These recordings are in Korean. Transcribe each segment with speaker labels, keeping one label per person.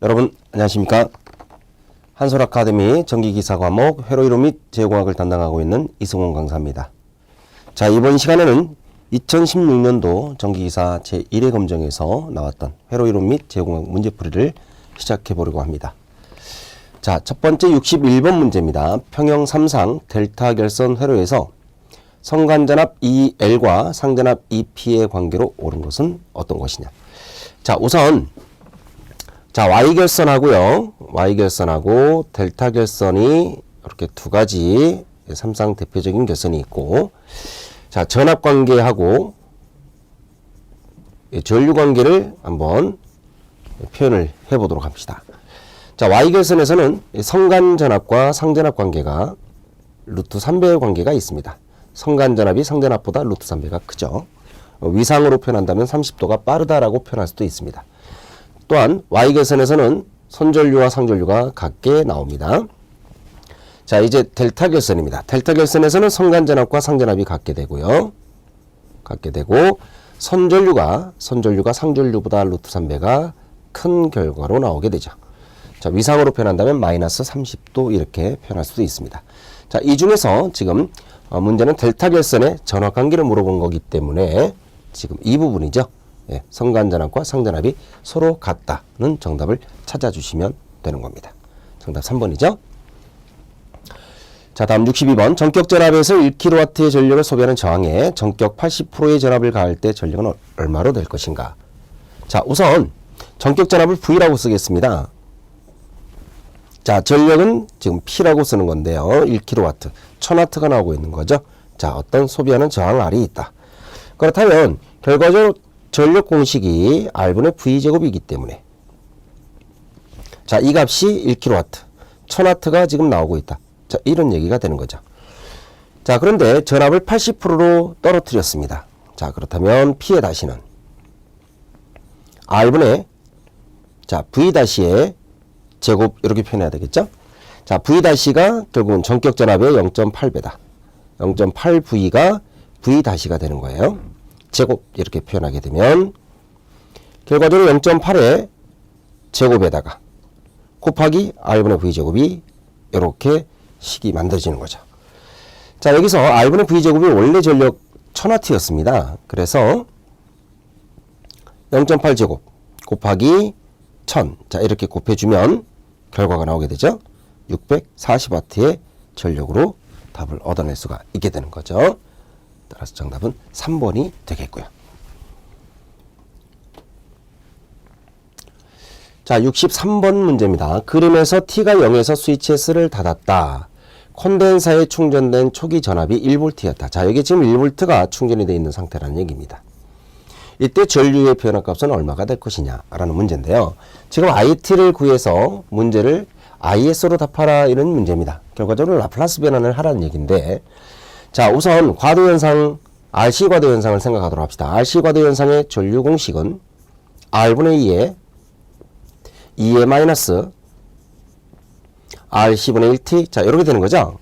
Speaker 1: 여러분 안녕하십니까? 한솔 아카데미 전기기사 과목 회로 이론 및 제공학을 담당하고 있는 이승훈 강사입니다. 자, 이번 시간에는 2016년도 전기기사 제1회 검정에서 나왔던 회로 이론 및 제공학 문제풀이를 시작해 보려고 합니다. 자, 첫 번째 61번 문제입니다. 평형 3상 델타 결선 회로에서 성간전압 EL과 상전압 EP의 관계로 옳은 것은 어떤 것이냐. 자, 우선 Y결선하고요. Y결선하고 델타 결선이 이렇게 두 가지 3상 대표적인 결선이 있고, 자, 전압관계하고 전류관계를 한번 표현을 해보도록 합시다. 자, Y결선에서는 성간전압과 상전압 관계가 루트 3배의 관계가 있습니다. 성간전압이 상전압보다 루트 3배가 크죠. 위상으로 표현한다면 30도가 빠르다라고 표현할 수도 있습니다. 또한 Y결선에서는 선전류와 상전류가 같게 나옵니다. 자, 이제 델타 결선입니다. 델타 결선에서는 성간전압과 상전압이 같게 되고요. 같게 되고 선전류가 상전류보다 루트 3배가 큰 결과로 나오게 되죠. 자, 위상으로 표현한다면 마이너스 30도 이렇게 표현할 수도 있습니다. 자, 이 중에서 지금 문제는 델타 결선의 전압관계를 물어본 거기 때문에 지금 이 부분이죠. 예, 성간전압과 상전압이 서로 같다는 정답을 찾아주시면 되는 겁니다. 정답 3번이죠. 자, 다음 62번. 전격 전압에서 1kW의 전력을 소비하는 저항에 전격 80%의 전압을 가할 때 전력은 얼마로 될 것인가. 자, 우선 전격 전압을 V라고 쓰겠습니다. 자, 전력은 지금 P라고 쓰는 건데요. 1kW, 1000W가 나오고 있는 거죠. 자, 어떤 소비하는 저항 R이 있다. 그렇다면 결과적으로 전력 공식이 R분의 V제곱이기 때문에, 자, 이 값이 1kW, 1000W가 지금 나오고 있다. 자, 이런 얘기가 되는 거죠. 자, 그런데 전압을 80%로 떨어뜨렸습니다. 자, 그렇다면 P의 다시는 R분의, 자, V-의 제곱 이렇게 표현해야 되겠죠? 자, V-가 결국은 전격 전압의 0.8배다. 0.8V가 V-가 되는 거예요. 제곱 이렇게 표현하게 되면 결과적으로 0.8의 제곱에다가 곱하기 R분의 V제곱이 이렇게 식이 만들어지는 거죠. 자, 여기서 R분의 V제곱이 원래 전력 1000W였습니다. 그래서 0.8제곱 곱하기 1000, 자, 이렇게 곱해주면 결과가 나오게 되죠. 640W의 전력으로 답을 얻어낼 수가 있게 되는 거죠. 따라서 정답은 3번이 되겠고요. 자, 63번 문제입니다. 그림에서 T가 0에서 스위치 S를 닫았다. 콘덴서에 충전된 초기 전압이 1V였다. 자, 여기 지금 1V가 충전이 되어 있는 상태라는 얘기입니다. 이때 전류의 변화값은 얼마가 될 것이냐 라는 문제인데요. 지금 IT를 구해서 문제를 IS로 답하라 이런 문제입니다. 결과적으로 라플라스 변환을 하라는 얘기인데, 자, 우선 과도현상, RC 과도현상을 생각하도록 합시다. RC 과도현상의 전류 공식은 R분의 2의 마이너스 RC분의 1T, 자, 이렇게 되는 거죠.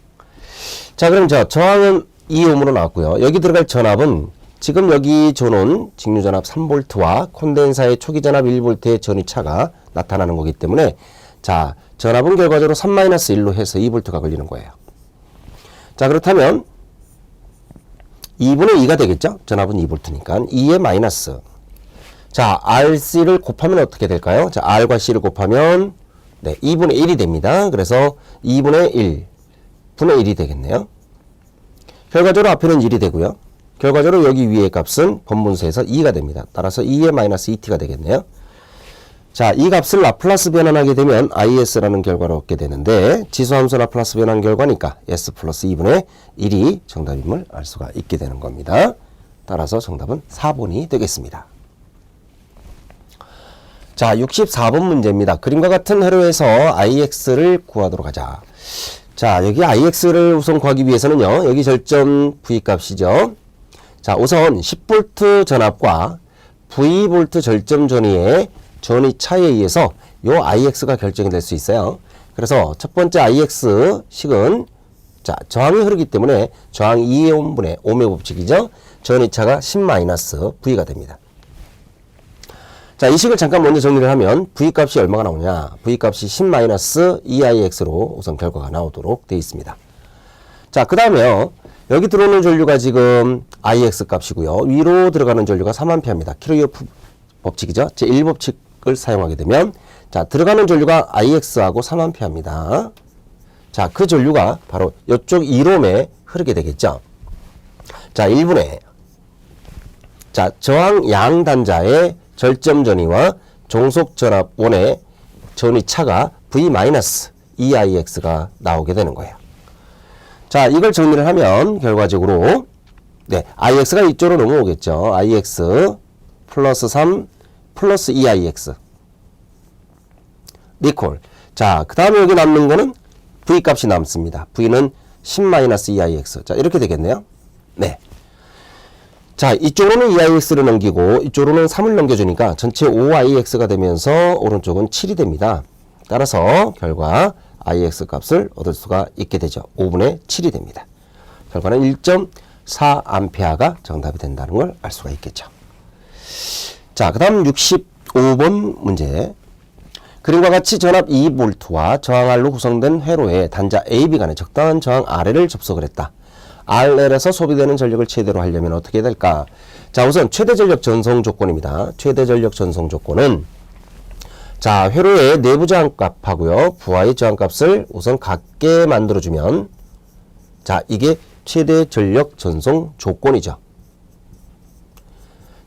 Speaker 1: 자, 그럼 저항은 2ohm으로 나왔고요. 여기 들어갈 전압은 지금 여기 줘놓은 직류전압 3V와 콘덴서의 초기 전압 1V의 전위차가 나타나는 거기 때문에, 자, 전압은 결과적으로 3-1로 해서 2V가 걸리는 거예요. 자, 그렇다면 2분의 2가 되겠죠? 전압은 2V니까 2의 마이너스, 자, RC를 곱하면 어떻게 될까요? 자, R과 C를 곱하면 2분의 1이 됩니다. 그래서 2분의 1 분의 1이 되겠네요. 결과적으로 앞에는 1이 되고요. 결과적으로 여기 위의 값은 번분수에서 2가 됩니다. 따라서 2의 마이너스 2t가 되겠네요. 자, 이 값을 라플라스 변환하게 되면 IS라는 결과를 얻게 되는데, 지수함수 라플라스 변환 결과니까 S 플러스 2분의 1이 정답임을 알 수가 있게 되는 겁니다. 따라서 정답은 4번이 되겠습니다. 자, 64번 문제입니다. 그림과 같은 회로에서 IX를 구하도록 하자. 자, 여기 IX를 우선 구하기 위해서는요, 여기 절점 V 값이죠. 자, 우선 10V 전압과 VV 절점 전위의 전위차에 의해서 요 IX가 결정이 될 수 있어요. 그래서 첫 번째 IX 식은, 자, 저항이 흐르기 때문에 저항 2ohm분의 ohm의 법칙이죠. 전위차가 10-V가 됩니다. 자, 이 식을 잠깐 먼저 정리를 하면 V값이 얼마가 나오냐? V값이 10-2ix로 우선 결과가 나오도록 되어 있습니다. 자, 그 다음에요. 여기 들어오는 전류가 지금 ix 값이고요. 위로 들어가는 전류가 3A입니다. 킬로이어프 법칙이죠. 제1법칙을 사용하게 되면 자, 들어가는 전류가 ix하고 3A입니다. 자, 그 전류가 바로 이쪽 1옴에 흐르게 되겠죠. 자, 1분의 자, 저항 양 단자의 절점 전위와 종속 전압원의 전위 차가 V-2ix가 나오게 되는 거예요. 자, 이걸 정리를 하면 결과적으로 네, ix가 이쪽으로 넘어오겠죠. ix 플러스 3 플러스 2ix 리콜. 자, 그 다음에 여기 남는 거는 V 값이 남습니다. V는 10-2ix. 자, 이렇게 되겠네요. 네. 자, 이쪽으로는 2ix를 넘기고 이쪽으로는 3을 넘겨주니까 전체 5ix가 되면서 오른쪽은 7이 됩니다. 따라서 결과 ix 값을 얻을 수가 있게 되죠. 5분의 7이 됩니다. 결과는 1.4A가 정답이 된다는 걸 알 수가 있겠죠. 자, 그 다음 65번 문제. 그림과 같이 전압 2V와 저항 R로 구성된 회로에 단자 AB 간에 적당한 저항 RL을 접속을 했다. RL에서 소비되는 전력을 최대로 하려면 어떻게 될까? 자, 우선 최대 전력 전송 조건입니다. 최대 전력 전송 조건은 자, 회로의 내부 저항값하고요. 부하의 저항값을 우선 같게 만들어주면 자, 이게 최대 전력 전송 조건이죠.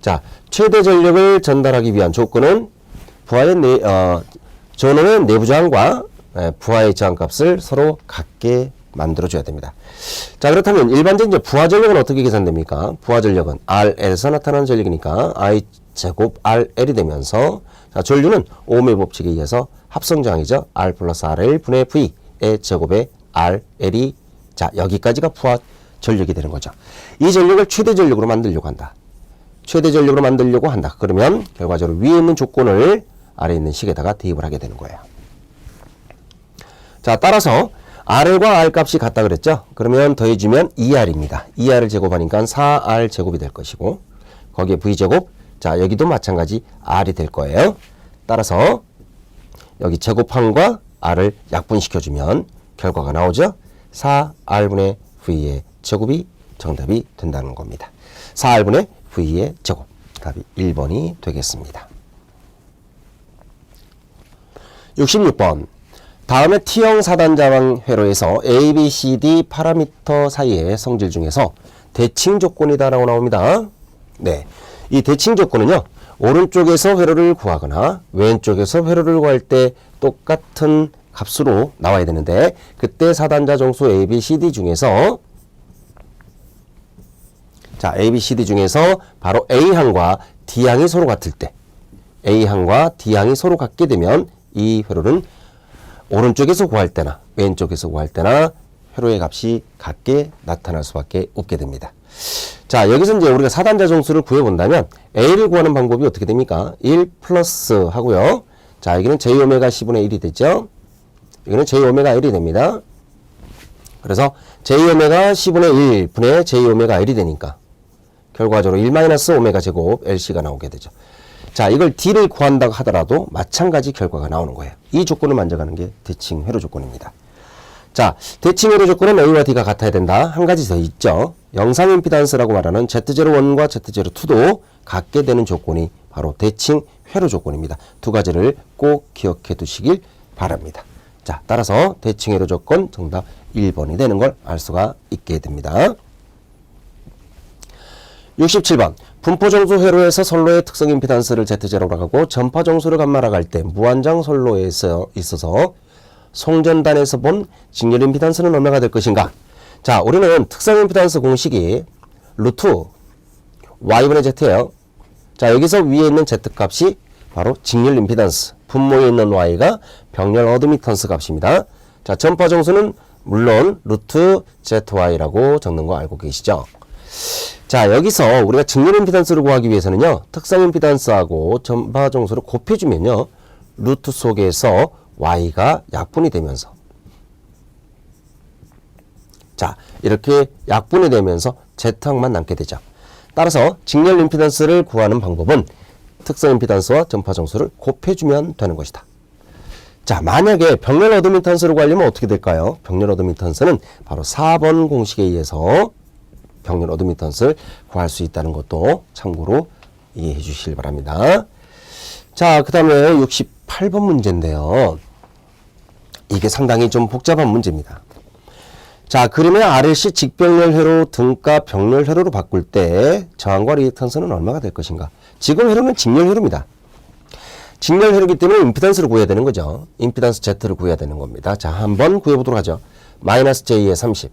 Speaker 1: 자, 최대 전력을 전달하기 위한 조건은 부하의 전원의 내부 저항과 부하의 저항값을 서로 같게 만들어줘야 됩니다. 자, 그렇다면 일반적인 부하 전력은 어떻게 계산됩니까? 부하 전력은 RL에서 나타나는 전력이니까 I제곱 RL이 되면서 자, 전류는 오음의 법칙에 의해서 합성 저항이죠. R 플러스 RL 분의 V의 제곱에 RL이 자, 여기까지가 부하 전력이 되는 거죠. 이 전력을 최대 전력으로 만들려고 한다. 최대 전력으로 만들려고 한다. 그러면 결과적으로 위에 있는 조건을 아래에 있는 식에다가 대입을 하게 되는 거예요. 자, 따라서 RL과 R 값이 같다 그랬죠? 그러면 더해주면 2R입니다. 2R을 제곱하니까 4R 제곱이 될 것이고 거기에 V제곱 자, 여기도 마찬가지 R이 될 거예요. 따라서 여기 제곱함과 R을 약분시켜주면 결과가 나오죠? 4R분의 V의 제곱이 정답이 된다는 겁니다. 4R분의 V의 제곱 답이 1번이 되겠습니다. 66번 다음에 T형 4단자왕 회로에서 A, B, C, D 파라미터 사이의 성질 중에서 대칭 조건이다라고 나옵니다. 네, 이 대칭 조건은요. 오른쪽에서 회로를 구하거나 왼쪽에서 회로를 구할 때 똑같은 값으로 나와야 되는데 그때 4단자 정수 A, B, C, D 중에서 자, A, B, C, D 중에서 바로 A항과 D항이 서로 같을 때 A항과 D항이 서로 같게 되면 이 회로는 오른쪽에서 구할 때나 왼쪽에서 구할 때나 회로의 값이 같게 나타날 수밖에 없게 됩니다. 자, 여기서 이제 우리가 4단자 정수를 구해본다면 A를 구하는 방법이 어떻게 됩니까? 1 플러스 하고요. 자, 여기는 J오메가 C분의 1이 되죠. 여기는 J오메가 L이 됩니다. 그래서 J오메가 C분의 1 분의 J오메가 L이 되니까 결과적으로 1 마이너스 오메가 제곱 LC가 나오게 되죠. 자, 이걸 D를 구한다고 하더라도 마찬가지 결과가 나오는 거예요. 이 조건을 만져가는 게 대칭 회로 조건입니다. 자, 대칭 회로 조건은 A와 D가 같아야 된다. 한 가지 더 있죠. 영상 임피던스라고 말하는 Z01과 Z02도 같게 되는 조건이 바로 대칭 회로 조건입니다. 두 가지를 꼭 기억해 두시길 바랍니다. 자, 따라서 대칭 회로 조건 정답 1번이 되는 걸 알 수가 있게 됩니다. 67번 분포정수 회로에서 선로의 특성 임피던스를 Z0라고 하고 전파정수를 감마라고 할 때 무한장 선로에 있어서 송전단에서 본 직렬 임피던스는 얼마가 될 것인가? 자, 우리는 특성 임피던스 공식이 루트 Y분의 Z예요. 자, 여기서 위에 있는 Z 값이 바로 직렬 임피던스, 분모에 있는 Y가 병렬 어드미턴스 값입니다. 자, 전파정수는 물론 루트 ZY라고 적는 거 알고 계시죠? 자, 여기서 우리가 직렬 임피던스를 구하기 위해서는요. 특성 임피던스하고 전파 정수를 곱해주면요. 루트 속에서 Y가 약분이 되면서 자, 이렇게 약분이 되면서 Z항만 남게 되죠. 따라서 직렬 임피던스를 구하는 방법은 특성 임피던스와 전파 정수를 곱해주면 되는 것이다. 자, 만약에 병렬 어드미턴스를 구하려면 어떻게 될까요? 병렬 어드미턴스는 바로 4번 공식에 의해서 병렬 어드미턴스를 구할 수 있다는 것도 참고로 이해해 주시길 바랍니다. 자, 그 다음에 68번 문제인데요. 이게 상당히 좀 복잡한 문제입니다. 자, 그림의 RLC 직병렬회로 등가 병렬회로로 바꿀 때 저항과 리액턴스는 얼마가 될 것인가? 지금 회로는 직렬회로입니다. 직렬회로이기 때문에 임피던스를 구해야 되는 거죠. 임피던스 Z를 구해야 되는 겁니다. 자, 한번 구해보도록 하죠. 마이너스 J의 30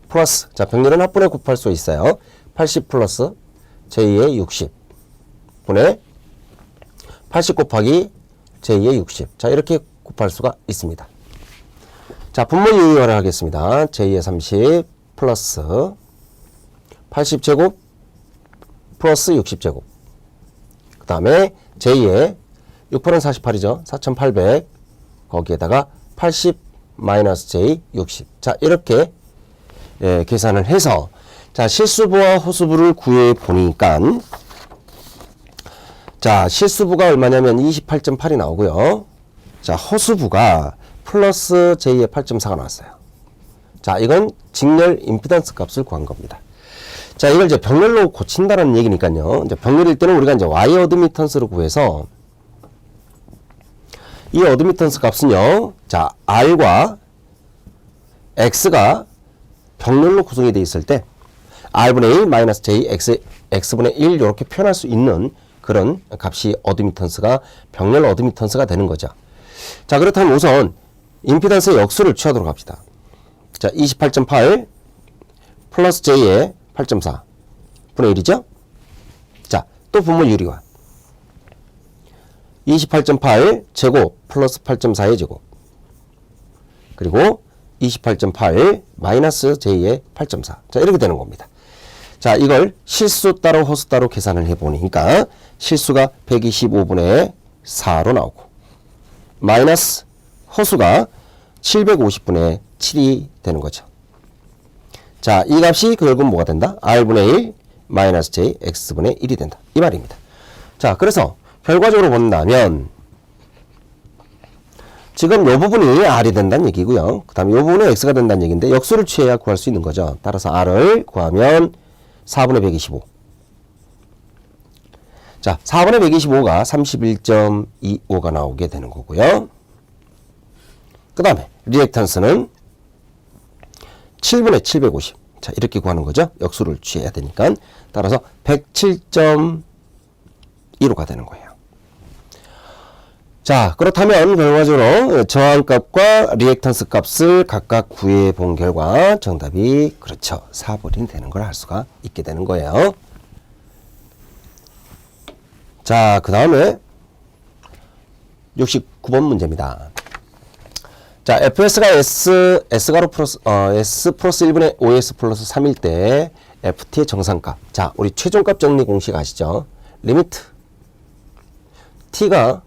Speaker 1: 플러스, 자, 병렬은 합분에 곱할 수 있어요. 80 플러스 J의 60 분의 80 곱하기 J의 60. 자, 이렇게 곱할 수가 있습니다. 자, 분모 유효화를 하겠습니다. J의 30 플러스 80제곱 플러스 60제곱. 그 다음에 J의 6%는 48이죠. 4800 거기에다가 80 마이너스 J 60. 자, 이렇게 계산을 해서 자, 실수부와 호수부를 구해 보니까 자, 실수부가 얼마냐면 28.8이 나오고요. 자, 호수부가 플러스 J의 8.4가 나왔어요. 자, 이건 직렬 임피던스 값을 구한 겁니다. 자, 이걸 이제 병렬로 고친다라는 얘기니까요. 이제 병렬일 때는 우리가 이제 Y 어드미턴스로 구해서 이 어드미턴스 값은요. 자, R과 X가 병렬로 구성이 되어 있을 때 R분의 1 마이너스 J X분의 1 이렇게 표현할 수 있는 그런 값이 어드미턴스가 병렬 어드미턴스가 되는 거죠. 자, 그렇다면 우선 임피던스의 역수를 취하도록 합시다. 자, 28.8 플러스 J의 8.4 분의 1이죠? 자, 또 분모 유리화 28.8 제곱 플러스 8.4의 제곱 그리고 28.8 마이너스 J의 8.4. 자, 이렇게 되는 겁니다. 자, 이걸 실수 따로 호수 따로 계산을 해보니까 실수가 125분의 4로 나오고 마이너스 호수가 750분의 7이 되는 거죠. 자, 이 값이 결국은 뭐가 된다? R분의 1 마이너스 J X분의 1이 된다. 이 말입니다. 자, 그래서 결과적으로 본다면 지금 이 부분이 R이 된다는 얘기고요. 그 다음에 이 부분은 X가 된다는 얘기인데 역수를 취해야 구할 수 있는 거죠. 따라서 R을 구하면 4분의 125. 자, 4분의 125가 31.25가 나오게 되는 거고요. 그 다음에 리액턴스는 7분의 750. 자, 이렇게 구하는 거죠. 역수를 취해야 되니까. 따라서 107.15가 되는 거예요. 자, 그렇다면 결과적으로 저항값과 리액턴스 값을 각각 구해 본 결과 정답이 그렇죠. 4번이 되는 걸 알 수가 있게 되는 거예요. 자, 그 다음에 69번 문제입니다. 자, fs가 s가로 플러스, s 플러스 1분의 5s 플러스 3일 때 ft의 정상값. 자, 우리 최종값 정리 공식 아시죠? 리미트 t가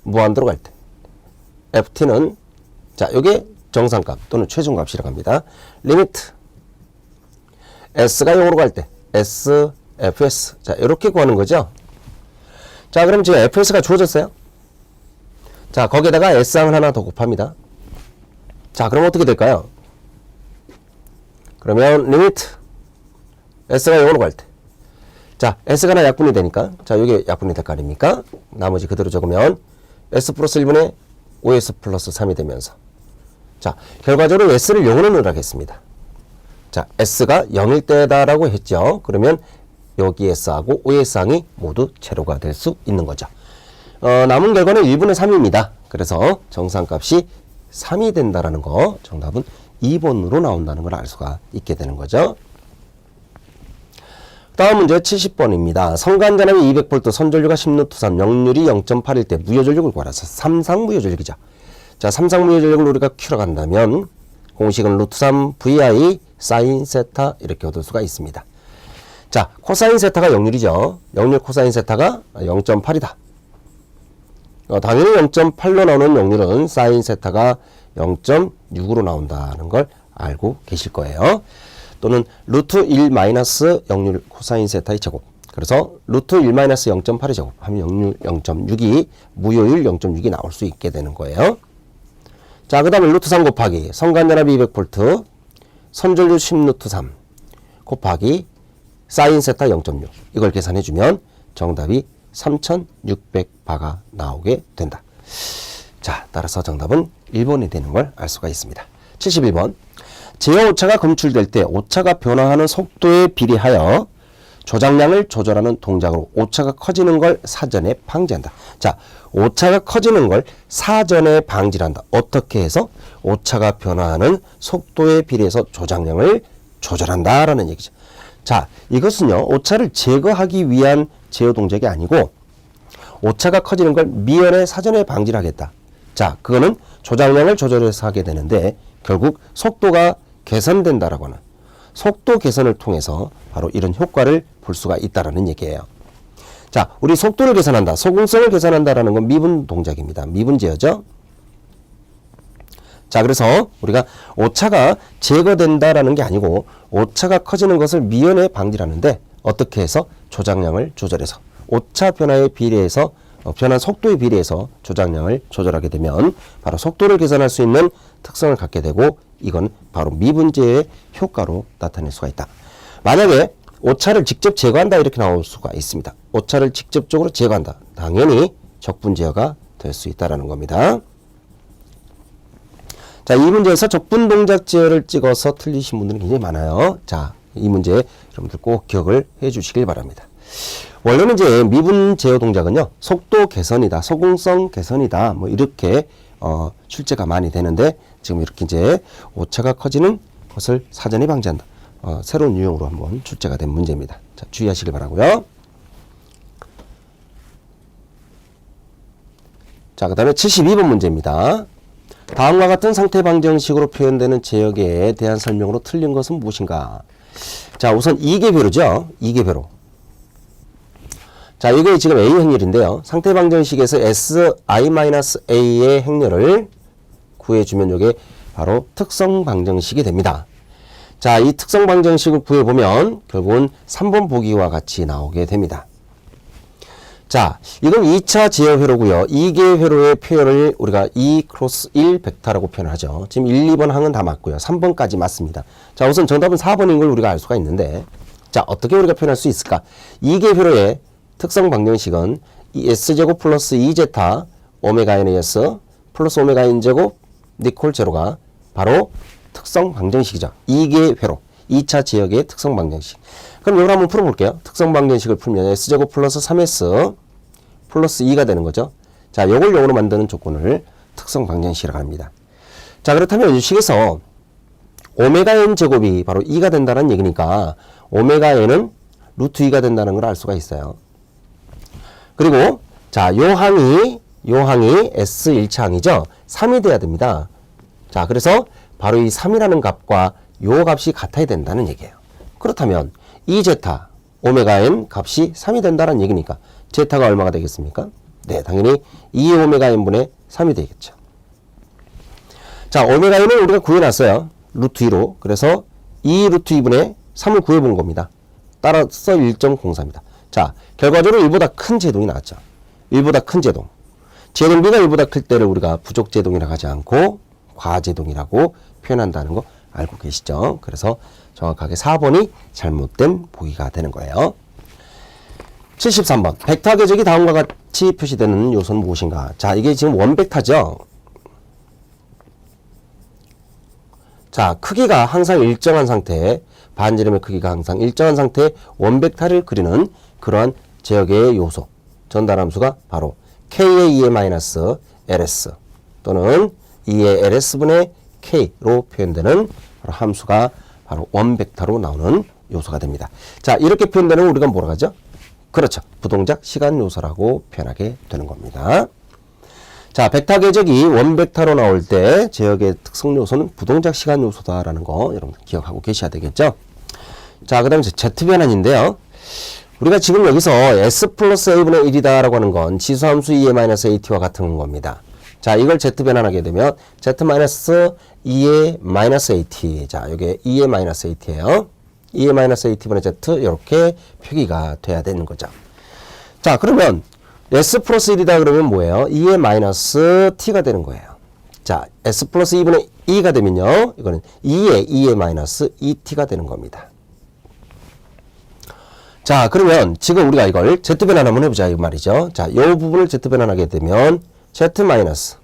Speaker 1: 무한대로 갈 때 ft는 자, 요게 정상값 또는 최종값이라고 합니다. 리미트 s가 0으로 갈 때 s fs. 자, 이렇게 구하는 거죠. 자, 그럼 지금 fs가 주어졌어요. 자, 거기에다가 s항을 하나 더 곱합니다. 자, 그럼 어떻게 될까요? 그러면 리미트 s가 0으로 갈 때 자, s가 하나 약분이 되니까 자, 요게 약분이 될 거 아닙니까? 나머지 그대로 적으면 s 플러스 1분의 5s 플러스 3이 되면서 자, 결과적으로 s를 0으로 넣으라겠습니다. 자, s가 0일 때다라고 했죠. 그러면 여기 s하고 5s항이 모두 제로가 될 수 있는 거죠. 남은 결과는 1분의 3입니다. 그래서 정상값이 3이 된다라는 거 정답은 2번으로 나온다는 걸 알 수가 있게 되는 거죠. 다음 문제 70번입니다. 성간전압이 200V, 선전류가 10루트3, 역률이 0.8일 때 무효전력을 구하라서 삼상 무효전력이죠. 자, 삼상 무효전력을 우리가 큐러 간다면 공식은 루트3 vi 사인 세타 이렇게 얻을 수가 있습니다. 자, 코사인 세타가 역률이죠. 역률 코사인 세타가 0.8이다. 당연히 0.8로 나오는 역률은 사인 세타가 0.6으로 나온다는 걸 알고 계실 거예요. 또는 루트 1 마이너스 역률 코사인 세타의 제곱. 그래서 루트 1-0.8을 제곱하면 0.6이 무효율 0.6이 나올 수 있게 되는 거예요. 자, 그 다음에 루트 3 곱하기 성간전압 200V 선전류 10루트 3 곱하기 사인 세타 0.6 이걸 계산해주면 정답이 3600바가 나오게 된다. 자, 따라서 정답은 1번이 되는 걸 알 수가 있습니다. 71번. 제어 오차가 검출될 때 오차가 변화하는 속도에 비례하여 조작량을 조절하는 동작으로 오차가 커지는 걸 사전에 방지한다. 자, 오차가 커지는 걸 사전에 방지를 한다. 어떻게 해서? 오차가 변화하는 속도에 비례해서 조작량을 조절한다라는 얘기죠. 자, 이것은요, 오차를 제거하기 위한 제어 동작이 아니고 오차가 커지는 걸 미연에 사전에 방지를 하겠다. 자, 그거는 조작량을 조절해서 하게 되는데 결국 속도가 개선된다라고 하는 속도 개선을 통해서 바로 이런 효과를 볼 수가 있다라는 얘기예요. 자, 우리 속도를 개선한다, 소공성을 개선한다라는 건 미분 동작입니다. 미분 제어죠. 자, 그래서 우리가 오차가 제거된다라는 게 아니고 오차가 커지는 것을 미연에 방지를 하는데 어떻게 해서 조작량을 조절해서 오차 변화에 비례해서 변화 속도에 비례해서 조작량을 조절하게 되면 바로 속도를 개선할 수 있는 특성을 갖게 되고 이건 바로 미분제의 효과로 나타낼 수가 있다. 만약에 오차를 직접 제거한다 이렇게 나올 수가 있습니다. 오차를 직접적으로 제거한다. 당연히 적분 제어가 될 수 있다라는 겁니다. 자, 이 문제에서 적분 동작 제어를 찍어서 틀리신 분들이 굉장히 많아요. 자, 이 문제 여러분들 꼭 기억을 해 주시길 바랍니다. 원래는 이제 미분 제어 동작은요, 속도 개선이다, 소공성 개선이다, 뭐 이렇게 출제가 많이 되는데 지금 이렇게 이제 오차가 커지는 것을 사전에 방지한다. 새로운 유형으로 한번 출제가 된 문제입니다. 자, 주의하시길 바라고요. 자, 그 다음에 72번 문제입니다. 다음과 같은 상태 방정식으로 표현되는 제어계에 대한 설명으로 틀린 것은 무엇인가? 자, 우선 이계배로죠. 이계배로. 자, 이게 지금 A 행렬인데요. 상태 방정식에서 Si-A의 행렬을 구해주면 이게 바로 특성 방정식이 됩니다. 자, 이 특성 방정식을 구해보면 결국은 3번 보기와 같이 나오게 됩니다. 자, 이건 2차 제어 회로고요. 2개 회로의 표현을 우리가 2x1 벡터라고 표현하죠. 지금 1, 2번 항은 다 맞고요. 3번까지 맞습니다. 자, 우선 정답은 4번인 걸 우리가 알 수가 있는데, 자, 어떻게 우리가 표현할 수 있을까? 2개 회로의 특성 방정식은 S제곱 플러스 2제타 오메가 N의 S 플러스 오메가 N 제곱 니콜 제로가 바로 특성 방정식이죠. 2개 회로, 2차 제역의 특성 방정식. 그럼 이걸 한번 풀어볼게요. 특성 방정식을 풀면 S제곱 플러스 3S 플러스 2가 되는 거죠. 자, 요걸 요거로 만드는 조건을 특성 방정식이라고 합니다. 자, 그렇다면 이 식에서 오메가 N 제곱이 바로 2가 된다는 얘기니까 오메가 N은 루트 2가 된다는 걸 알 수가 있어요. 그리고 자, 요 항이 S 1차 항이죠. 3이 돼야 됩니다. 자, 그래서 바로 이 3이라는 값과 요 값이 같아야 된다는 얘기예요. 그렇다면 이 제타 오메가 n 값이 3이 된다는 얘기니까 제타가 얼마가 되겠습니까? 네, 당연히 2 오메가 n분의 3이 되겠죠. 자, 오메가 n을 우리가 구해놨어요. 루트 2로. 그래서 2 루트 2분의 3을 구해본 겁니다. 따라서 1.04입니다. 자, 결과적으로 1보다 큰 제동이 나왔죠. 1보다 큰 제동. 제동비가 1보다 클 때를 우리가 부족제동이라고 하지 않고 과제동이라고 표현한다는 거 알고 계시죠? 그래서 정확하게 4번이 잘못된 보기가 되는 거예요. 73번. 벡터 궤적이 다음과 같이 표시되는 요소는 무엇인가? 자, 이게 지금 원벡터죠? 자, 크기가 항상 일정한 상태, 반지름의 크기가 항상 일정한 상태의 원벡터를 그리는 그러한 제역의 요소, 전달함수가 바로 K의 2의-LS 또는 2의 LS분의 K로 표현되는 바로 함수가 바로 원벡터로 나오는 요소가 됩니다. 자, 이렇게 표현되는 우리가 뭐라고 하죠? 그렇죠. 부동작 시간 요소라고 표현하게 되는 겁니다. 자, 벡터 궤적이 원벡터로 나올 때 제역의 특성 요소는 부동작 시간 요소다라는 거 여러분 기억하고 계셔야 되겠죠? 자, 그 다음에 Z 변환인데요. 우리가 지금 여기서 S 플러스 A분의 1이다 라고 하는 건 지수함수 2의-AT와 같은 겁니다. 자, 이걸 Z 변환하게 되면 Z-2의-AT. 자, 이게 2의-AT예요. 2의 마이너스 AT분의 Z 이렇게 표기가 돼야 되는 거죠. 자, 그러면 S 플러스 1이다 그러면 뭐예요? 2의 마이너스 T가 되는 거예요. 자, S 플러스 2분의 2가 되면요. 이거는 2의 마이너스 2T가 되는 겁니다. 자, 그러면 지금 우리가 이걸 Z변환 한번 해보자, 이 말이죠. 자, 이 부분을 Z변환하게 되면 Z 마이너스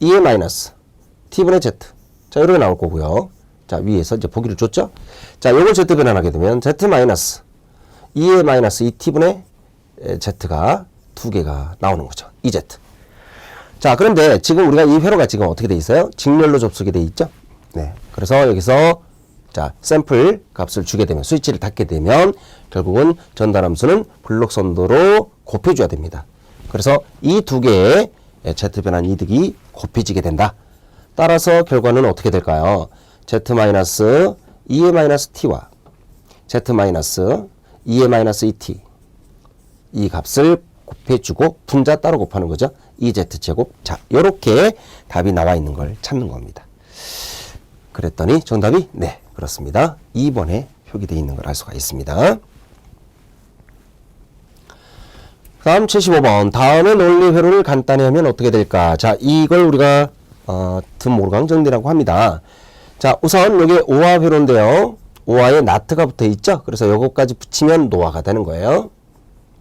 Speaker 1: 2의 마이너스 T분의 Z. 자, 이렇게 나올 거고요. 자, 위에서 이제 보기를 줬죠? 자, 요걸 Z변환하게 되면 Z 마이너스 2의 마이너스 2T분의 Z가 두 개가 나오는 거죠. 2Z. 자, 그런데 지금 우리가 이 회로가 지금 어떻게 돼 있어요? 직렬로 접속이 돼 있죠? 네. 그래서 여기서 자, 샘플 값을 주게 되면, 스위치를 닫게 되면 결국은 전달함수는 블록 선도로 곱해줘야 됩니다. 그래서 이 두 개의 Z변환 이득이 곱해지게 된다. 따라서 결과는 어떻게 될까요? Z-2의 마이너스 T와 Z-2의 마이너스 2T 이 값을 곱해주고 분자 따로 곱하는 거죠. 2Z제곱. 자, 요렇게 답이 나와 있는 걸 찾는 겁니다. 그랬더니 정답이 네, 그렇습니다. 2번에 표기되어 있는 걸 알 수가 있습니다. 다음 75번. 다음의 논리 회로를 간단히 하면 어떻게 될까? 자, 이걸 우리가 드모르강 정리라고 합니다. 자, 우선 여기 오화 회로인데요. 오화에 나트가 붙어 있죠. 그래서 요것까지 붙이면 노화가 되는 거예요.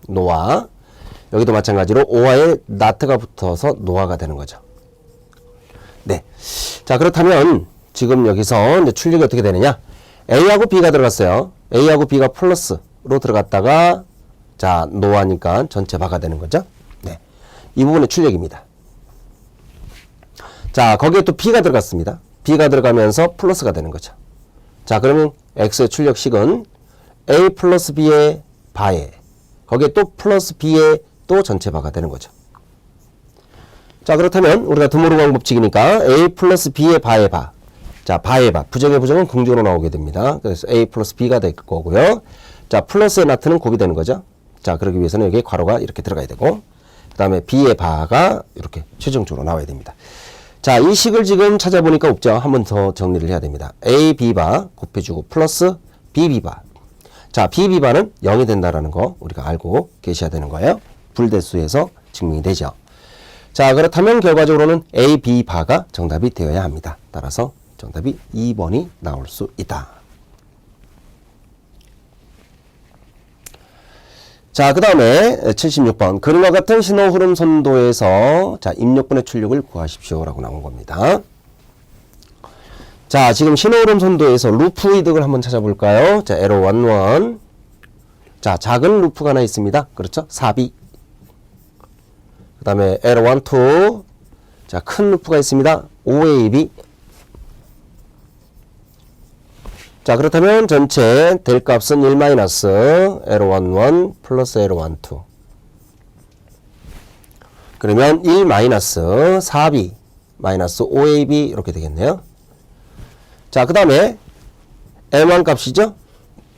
Speaker 1: 노화. 여기도 마찬가지로 오화에 나트가 붙어서 노화가 되는 거죠. 네. 자, 그렇다면 지금 여기서 이제 출력이 어떻게 되느냐? A하고 B가 들어갔어요. A하고 B가 플러스로 들어갔다가 자, 노화니까 전체 바가 되는 거죠. 네. 이 부분의 출력입니다. 자, 거기에 또 B가 들어갔습니다. B가 들어가면서 플러스가 되는 거죠. 자, 그러면 X의 출력식은 A 플러스 B의 바에 거기에 또 플러스 B의 또 전체 바가 되는 거죠. 자, 그렇다면 우리가 드모르강 법칙이니까 A 플러스 B의 바의 바. 자, 바의 바. 부정의 부정은 긍정으로 나오게 됩니다. 그래서 A 플러스 B가 될 거고요. 자, 플러스의 나트는 곱이 되는 거죠. 자, 그러기 위해서는 여기에 괄호가 이렇게 들어가야 되고, 그 다음에 B의 바가 이렇게 최종적으로 나와야 됩니다. 자, 이 식을 지금 찾아보니까 없죠. 한 번 더 정리를 해야 됩니다. A, B바 곱해주고 플러스 B, B바. 자, B, B바는 0이 된다라는 거 우리가 알고 계셔야 되는 거예요. 불대수에서 증명이 되죠. 자, 그렇다면 결과적으로는 A, B, 바가 정답이 되어야 합니다. 따라서 정답이 2번이 나올 수 있다. 자, 그 다음에 76번. 그림과 같은 신호흐름 선도에서 자, 입력분의 출력을 구하십시오. 라고 나온 겁니다. 자, 지금 신호흐름 선도에서 루프 이득을 한번 찾아볼까요? 자, 에러 11. 자, 작은 루프가 하나 있습니다. 그렇죠? 4B. 그 다음에 에러 12. 자, 큰 루프가 있습니다. 5AB. 자, 그렇다면 전체 될 값은 1 마이너스 L11 플러스 L12. 그러면 1 마이너스 4B 마이너스 5AB 이렇게 되겠네요. 자, 그 다음에 M1 값이죠?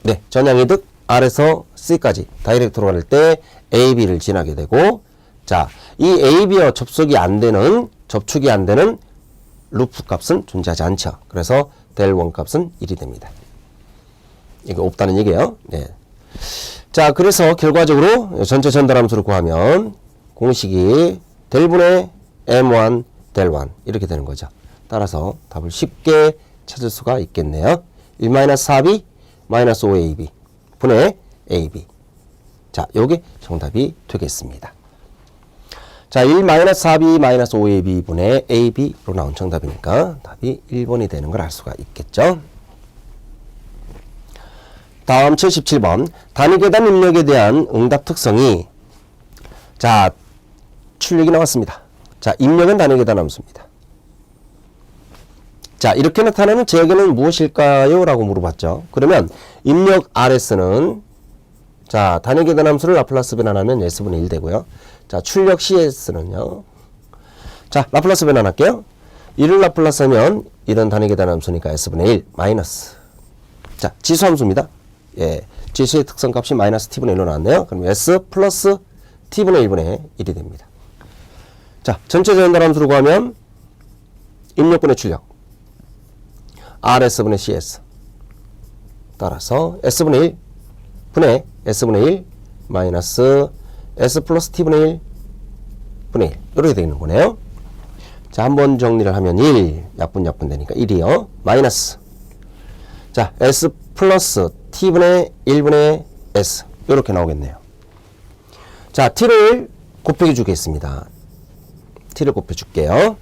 Speaker 1: 네, 전향이득 R에서 C까지 다이렉트로 갈 때 AB를 지나게 되고, 자, 이 AB와 접촉이 안 되는 루프 값은 존재하지 않죠. 그래서 델1 값은 1이 됩니다. 이게 없다는 얘기예요. 네. 자, 그래서 결과적으로 전체 전달함수를 구하면 공식이 델분의 M1 델1 이렇게 되는 거죠. 따라서 답을 쉽게 찾을 수가 있겠네요. 1-4B 마이너스 5AB 분의 AB. 자, 요게 정답이 되겠습니다. 자, 1-4B 마이너스 5AB 분의 AB로 나온 정답이니까 답이 1번이 되는 걸 알 수가 있겠죠. 다음 77번. 단위계단 입력에 대한 응답 특성이, 자, 출력이 나왔습니다. 자, 입력은 단위계단 함수입니다. 자, 이렇게 나타나는 제곱은 무엇일까요? 라고 물어봤죠. 그러면 입력 RS는 자, 단위계단 함수를 라플라스 변환하면 S분의 1 되고요. 자, 출력 CS는요. 자, 라플라스 변환할게요. 1을 라플라스 하면 이런 단위계단 함수니까 S분의 1 마이너스. 자, 지수함수입니다. 예, 지수의 특성값이 마이너스 T분의 1로 나왔네요. 그럼 S 플러스 T분의 1분의 1이 됩니다. 자, 전체 전달함수로 구하면 입력분의 출력. RS분의 CS. 따라서 S분의 1 분의 S분의 1 마이너스 S 플러스 T분의 1 분의 1. 이렇게 되는 거네요. 자, 한번 정리를 하면 1. 약분 되니까 1이요. 마이너스. 자, S 플러스 T분의 1분의 S. 이렇게 나오겠네요. 자, T를 곱해 주겠습니다. T를 곱해 줄게요.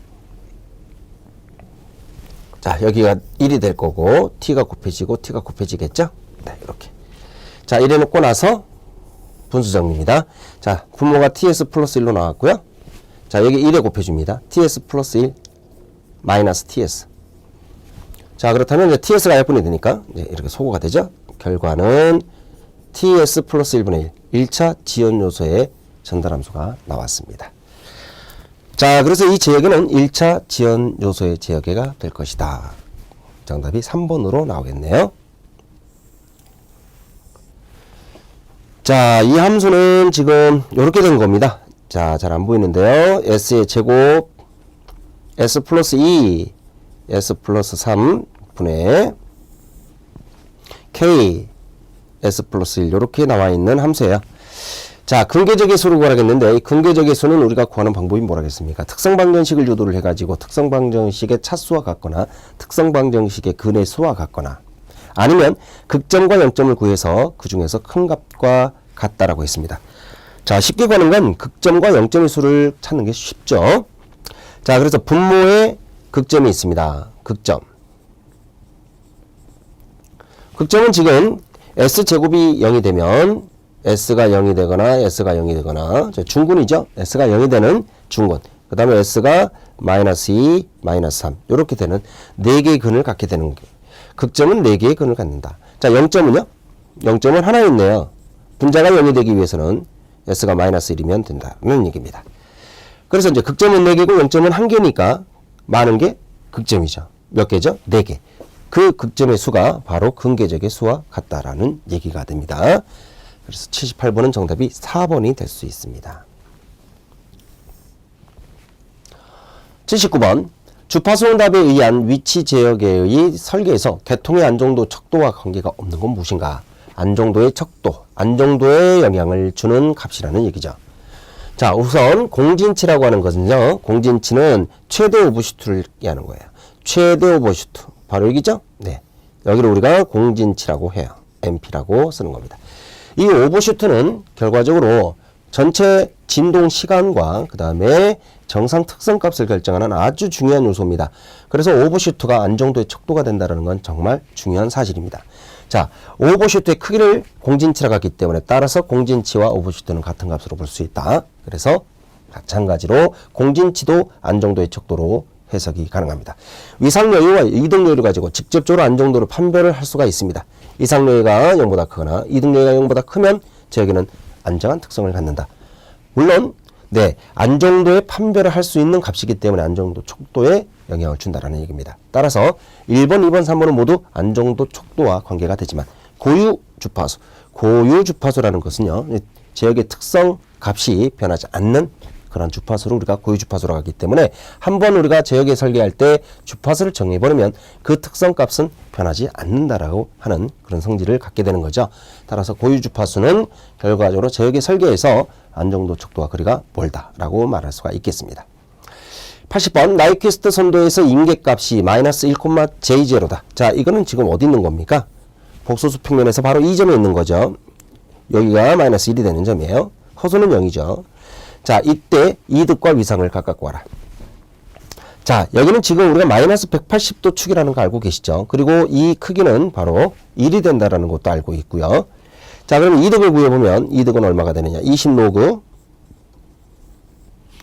Speaker 1: 자, 여기가 1이 될 거고 T가 곱해지고 T가 곱해지겠죠? 네, 이렇게. 자, 이래 놓고 나서 분수 정리입니다. 자, 분모가 TS 플러스 1로 나왔고요. 자, 여기 1에 곱해줍니다. TS 플러스 1 마이너스 TS. 자, 그렇다면 이제 TS가 약분이 되니까 이제 이렇게 소거가 되죠? 결과는 TS 플러스 1분의 1. 1차 지연 요소의 전달함수가 나왔습니다. 자, 그래서 이 제역에는 1차 지연 요소의 제역계가 될 것이다. 정답이 3번으로 나오겠네요. 자, 이 함수는 지금 이렇게 된 겁니다. 자, 잘 안 보이는데요. S의 제곱, S 플러스 2, S 플러스 3 분의 K, S 플러스 1 이렇게 나와 있는 함수예요. 자, 근계적의 수를 구하겠는데 이 근계적의 수는 우리가 구하는 방법이 뭐라겠습니까? 특성방정식을 유도를 해가지고 특성방정식의 차수와 같거나 특성방정식의 근의 수와 같거나 아니면 극점과 0점을 구해서 그 중에서 큰 값과 같다라고 했습니다. 자, 쉽게 구하는 건 극점과 0점의 수를 찾는 게 쉽죠. 자, 그래서 분모에 극점이 있습니다. 극점. 극점은 지금 S제곱이 0이 되면 S가 0이 되거나 S가 0이 되거나 중근이죠. S가 0이 되는 중근. 그 다음에 S가 마이너스 2, 마이너스 3 이렇게 되는 4개의 근을 갖게 되는 거예요. 극점은 4개의 근을 갖는다. 자, 0점은요? 0점은 하나 있네요. 분자가 0이 되기 위해서는 S가 마이너스 1이면 된다는 얘기입니다. 그래서 이제 극점은 4개고 0점은 1개니까 많은 게 극점이죠. 몇 개죠? 4개. 그 극점의 수가 바로 근계적의 수와 같다라는 얘기가 됩니다. 그래서 78번은 정답이 4번이 될 수 있습니다. 79번. 주파수 응답에 의한 위치 제역의 설계에서 계통의 안정도 척도와 관계가 없는 건 무엇인가? 안정도의 척도, 안정도에 영향을 주는 값이라는 얘기죠. 자, 우선 공진치라고 하는 것은요. 공진치는 최대 오버슈트를 얘기하는 거예요. 최대 오버슈트. 바로 여기죠? 네. 여기를 우리가 공진치라고 해요. MP라고 쓰는 겁니다. 이 오버슈트는 결과적으로 전체 진동 시간과 그 다음에 정상 특성값을 결정하는 아주 중요한 요소입니다. 그래서 오버슈트가 안정도의 척도가 된다는 건 정말 중요한 사실입니다. 자, 오버슈트의 크기를 공진치라고 하기 때문에 따라서 공진치와 오버슈트는 같은 값으로 볼 수 있다. 그래서 마찬가지로 공진치도 안정도의 척도로 해석이 가능합니다. 위상여유와 이등여유를 가지고 직접적으로 안정도를 판별을 할 수가 있습니다. 이상여유가 0보다 크거나 이등여유가 0보다 크면 제역에는 안정한 특성을 갖는다. 물론 네, 안정도의 판별을 할 수 있는 값이기 때문에 안정도 척도에 영향을 준다라는 얘기입니다. 따라서 1번, 2번, 3번은 모두 안정도 척도와 관계가 되지만 고유 주파수라는 것은요. 제역의 특성 값이 변하지 않는 그런 주파수를 우리가 고유 주파수라고 하기 때문에 한번 우리가 제역에 설계할 때 주파수를 정해버리면 그 특성 값은 변하지 않는다라고 하는 그런 성질을 갖게 되는 거죠. 따라서 고유 주파수는 결과적으로 제역의 설계에서 안정도 척도와 거리가 멀다라고 말할 수가 있겠습니다. 80번 나이퀴스트 선도에서 인계값이 마이너스 1,j0다. 자, 이거는 지금 어디 있는 겁니까? 복소수 평면에서 바로 이 점에 있는 거죠. 여기가 마이너스 1이 되는 점이에요. 허수는 0이죠. 자, 이때 이득과 위상을 각각 구하라. 자, 여기는 지금 우리가 마이너스 180도 축이라는 거 알고 계시죠? 그리고 이 크기는 바로 1이 된다라는 것도 알고 있고요. 자, 그럼 이득을 구해보면 이득은 얼마가 되느냐? 20로그.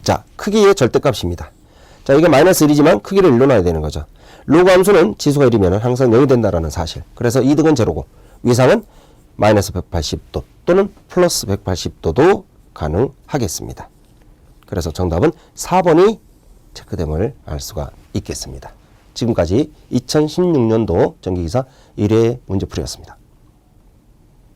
Speaker 1: 자, 크기의 절대값입니다. 자, 이게 마이너스 1이지만 크기를 1로 놔야 되는 거죠. 로그 함수는 지수가 1이면 항상 0이 된다라는 사실. 그래서 이득은 제로고 위상은 마이너스 180도 또는 플러스 180도도 가능하겠습니다. 그래서 정답은 4번이 체크됨을 알 수가 있겠습니다. 지금까지 2016년도 전기기사 1회 문제풀이였습니다.